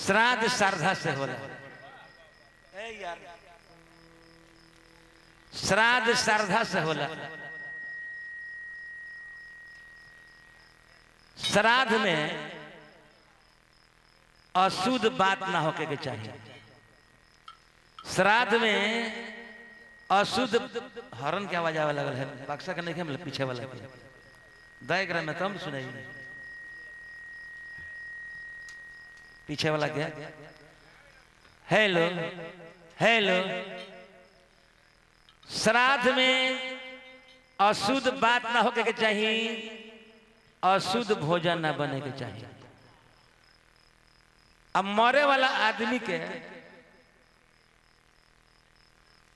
श्राद्ध श्रद्धा से होला। श्राद्ध श्रद्धा से होला। श्राद्ध में अशुद्ध बात ना होके के चाहिए। श्राद्ध में अशुद्ध हरण के आवाज आवे लगल है, बक्सा के नहीं है, मतलब पीछे वाला के डायग्राम में कम सुनाई, पीछे वाला क्या? Hello hello. श्राद्ध में अशुद्ध बात ना होके के चाहिए, अशुद्ध भोजन ना बने के चाहिए। अब मरे वाला आदमी के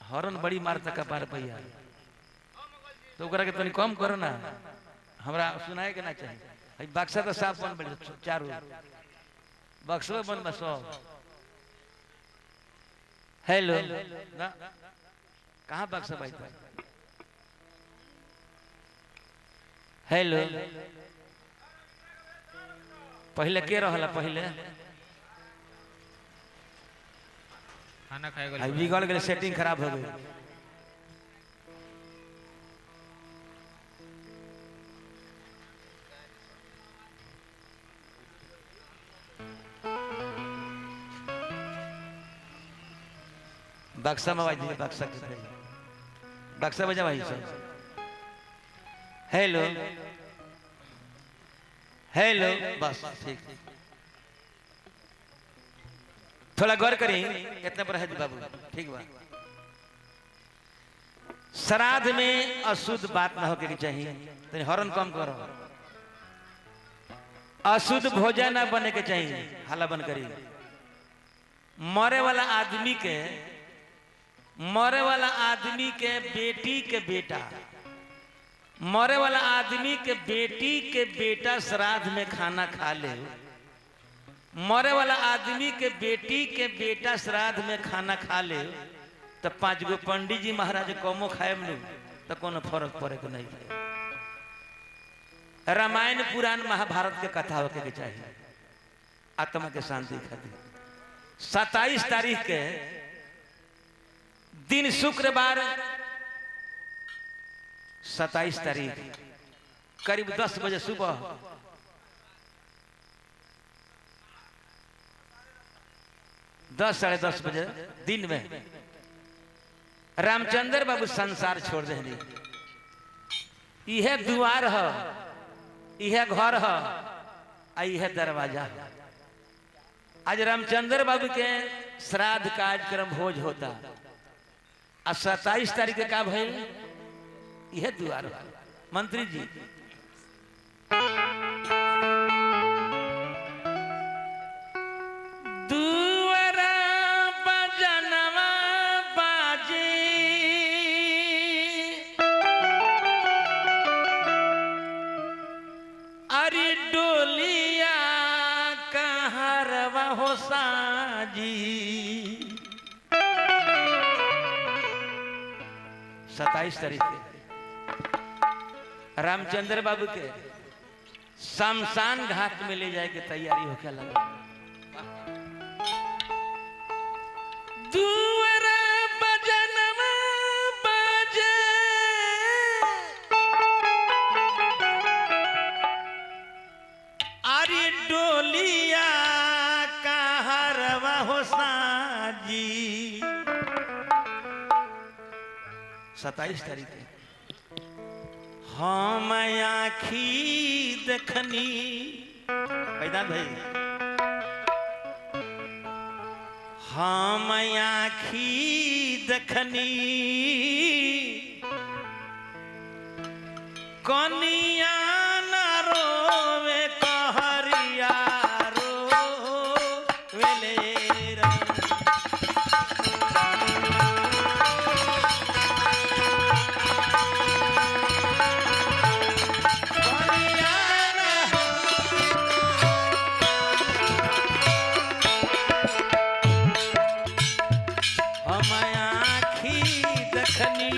हरण बड़ी मारता कपार पैया, तो ओकरा के तनी कम करो ना, हमरा सुनाए के ना चाहिए। बक्सा तो साफ बन बड़े चारों बक्सो बन बसो। हेलो ना, कहाँ बक्सा भाई? हेलो, पहले के रहला? पहले खाना खाएगा, बिगड़ गए, सेटिंग खराब हो गई। बक्सा में दीजिए, बक्सा बक्सा बजा भाई सब। हेलो हेलो, बस ठीक। थोड़ा गौर करी, कितने पर है बाबू? ठीक बा। श्राद्ध में अशुद्ध बात ना होके चाहिए, तो हरण कम करो। अशुद्ध भोजन ना बने के चाहिए, हल्ला बंद करी। मरे वाला आदमी के बेटी के बेटा, मरे वाला आदमी के बेटी के बेटा श्राद्ध में खाना खा ले, मरे वाला आदमी के बेटी के बेटा श्राद्ध में खाना खा ले, तो 5 गो पंडित जी महाराज कमो खाए में तो कोनो फर्क पड़े को नहीं। रामायण पुराण महाभारत के कथा होके के चाहिए, आत्मा के शांति खातिर। 27 तारीख के दिन शुक्रवार, 27 तारीख करीब 10 बजे सुबह साढ़े 10 बजे दिन में रामचंद्र बाबू संसार छोड़ देनी। यह द्वार है, यह घर है, यह दरवाजा है। आज रामचंद्र बाबू के श्राद्ध कार्यक्रम भोज होता, और 27 तारीख का भाई यह द्वार है। मंत्री जी साजी 27 तारीख के रामचंद्र बाबू के शमशान घाट में ले जाए के तैयारी होके लगा। दुआरा बजनवा बाजे, अरे डोलिया हो साजी। 27 तारीख है। हम आँखी देखनी, पैदान भाई, हम आँखी देखनी कनिया ना रोवे कहरिया देखनी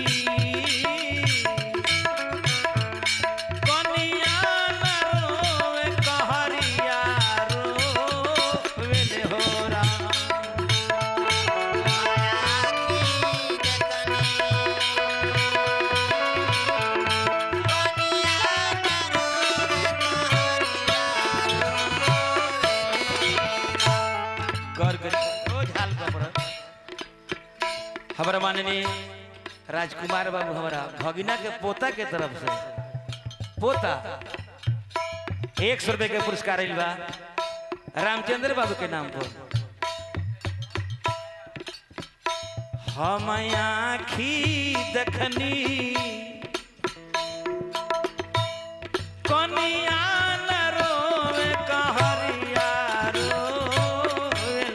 कनिया हमारा माननीय राजकुमार बाबू हमारा भगिना के पोता के तरफ से पोता 100 रुपए के पुरस्कार आइल बा रामचंद्र बाबू के नाम पर। हम आँखी देखनी कनिया न रोवे कहरिया रोवेलेरा।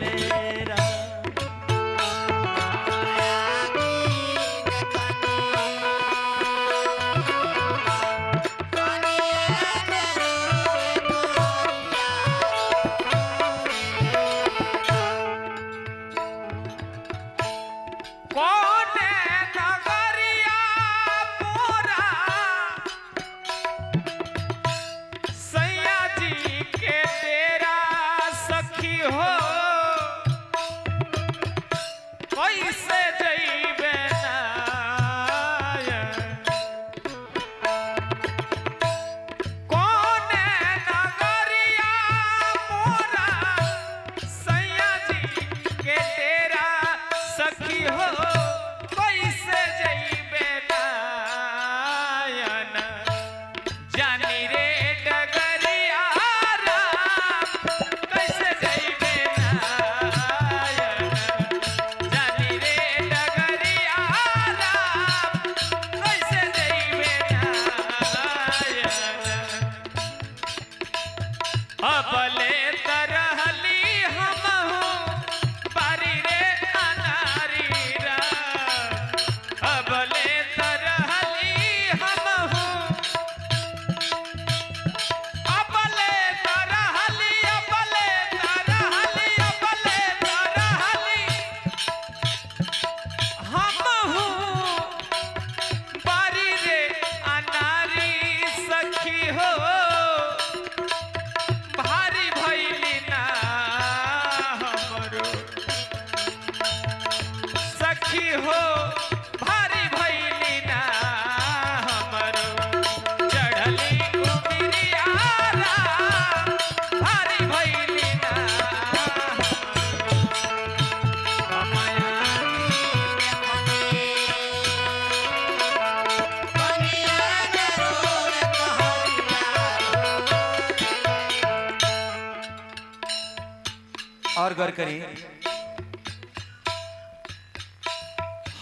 और गौर करी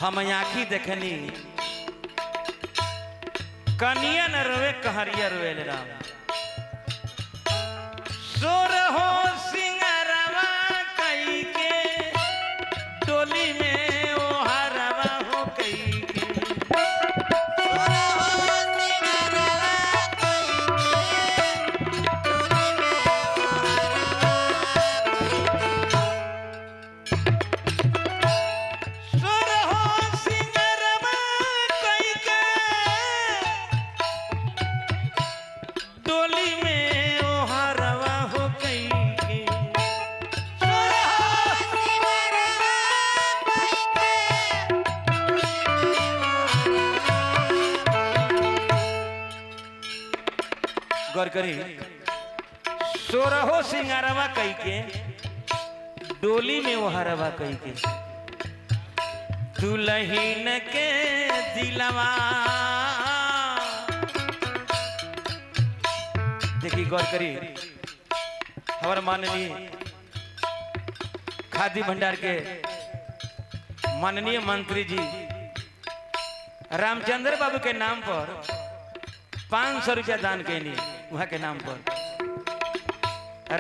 हम आँखी देखनी कनिया न रोवे कहरिया रोवे राम। सोर हो सिंगारवा कई के डोली में ओ हरवा हो कई के। गौर करी सोरहो सिंगारवा कई के डोली में वो हरवा कई के दुल्हन के दिलवा। देखिए गौर करी हमारे माननीय खादी भंडार के माननीय मंत्री जी रामचंद्र बाबू के नाम पर 500 रुपया दान कैनी वहां के नाम पर।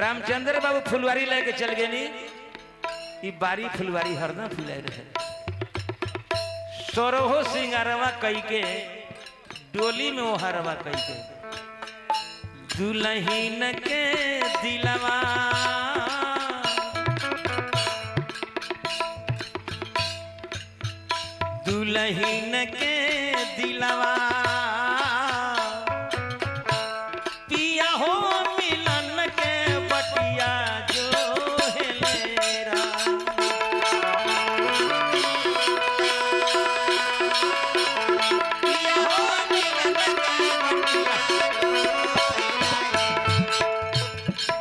रामचंद्र बाबू फुलवारी लेके चल गए नी ई बारी फुलवारी हरदम फुलाए रहे। सोरहो सिंगारवा कई के डोली में वो हरवा कई के दुल्हन के दिलवा। दुल्हन के दिलवा पिया हो मिलन के बटिया जो हेलेरा। पिया हो मिलन के बटिया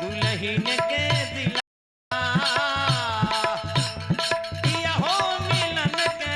दुल्हन के दिलवा। पिया हो मिलन के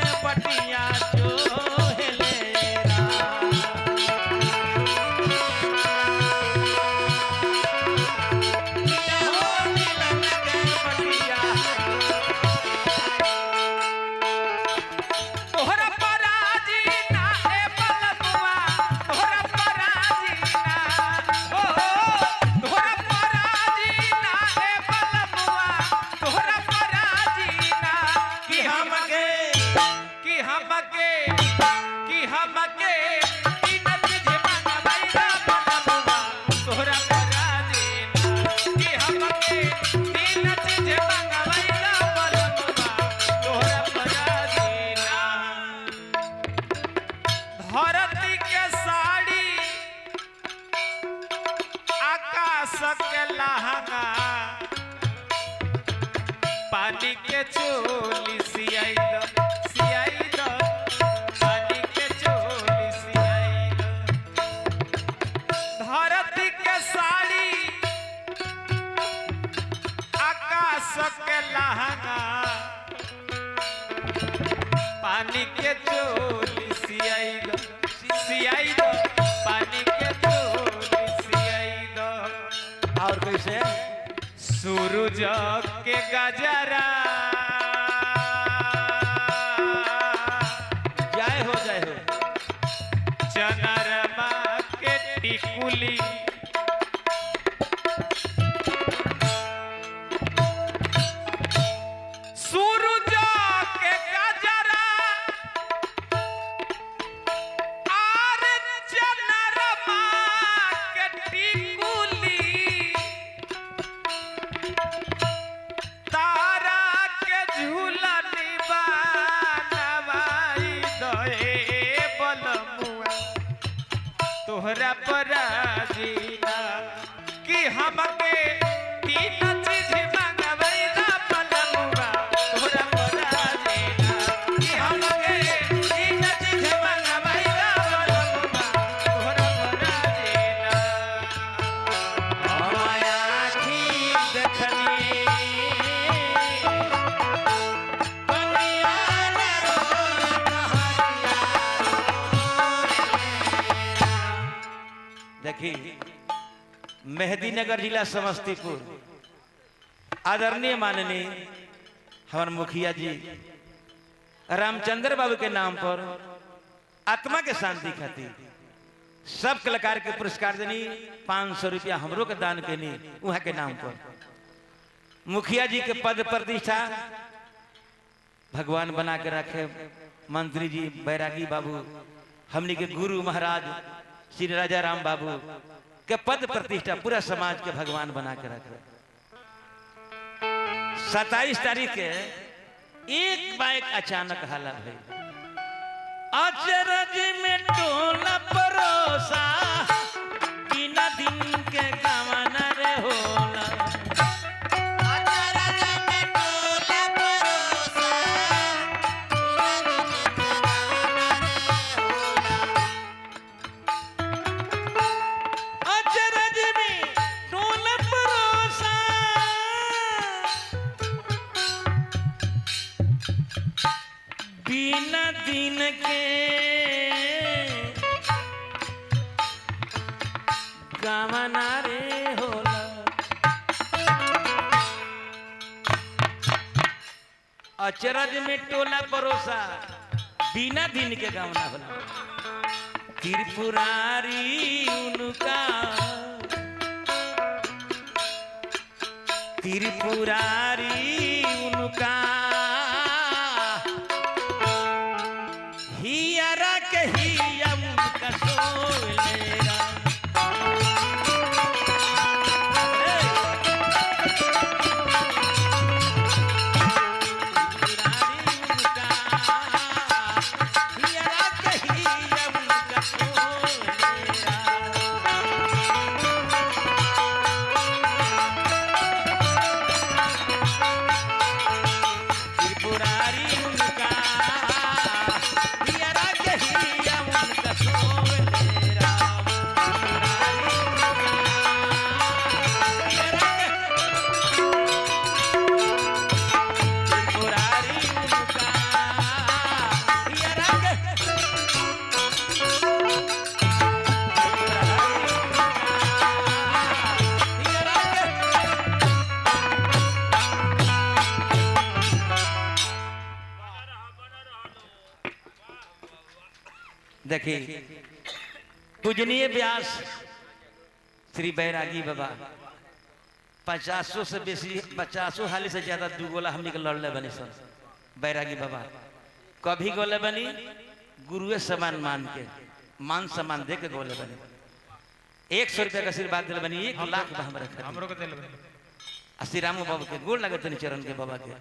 पानी के चोली सियाई दो पानी के चोली सियाई दो धरती के साड़ी आकाश के लहंगा पानी के चोली सियाई दो पानी के चोली सियाई दो। और कैसे सूरज के गजरा जय हो चनरमा के टिकुली सूरज के गजरा आर चनरमा के टिकुली तारा के झूलनी बनवाई दे बलमुआ तोहरा पराजीना कि हमके तीन चीज मंगवाई दा बलमुआ तोहरा पराजीना कि हमके तीन चीज मंगवाई दा बलमुआ तोहरा पराजीना। माया की देखनी देखी मेहदीनगर जिला समस्तीपुर आदरणीय माननीय हमारे मुखिया जी रामचंद्र बाबू के नाम पर आत्मा के शांति खातिर सब कलाकार के पुरस्कार देनी 500 रुपया हमरो के दान केनी वहां के नाम पर मुखिया जी के पद प्रतिष्ठा भगवान बना के रखे मंत्री जी बैरागी बाबू हमनी के गुरु महाराज श्री राजा राम बाबू के पद प्रतिष्ठा पूरा समाज के भगवान बना के रखे। 27 तारीख के एक बाइक अचानक हालत है अचरज में टोला परोसा बिना दिन के गवाना रे होला बिना दिन के गवाना रे होला अचरज में टोला परोसा बिना दिन के गवाना होला त्रिपुरारी उनका त्रिपुरारी उनका हियरा के हिया उनका सोलेरा हियरा के हिया उनका सोलेरा त्रिपुरारी उनका हियरा के हिया उनका सोलेरा त्रिपुरारी उनका हियरा के हियरा के देखिए पूजनीय व्यास श्री बैरागी बाबा 50 से बेसी 50 हाली से ज्यादा दू गोला हमने के लड़ले बनी सर बैरागी बाबा कभी गोले बनी गुरुए समान मान के मान सम्मान दे के गोले बनी 100 रुपया का आशीर्वाद दिल बनी 1 लाख बा हमरा हमरो के दिल श्री रामू बाबू के गोड़ लगे तनी चरण के बाबा के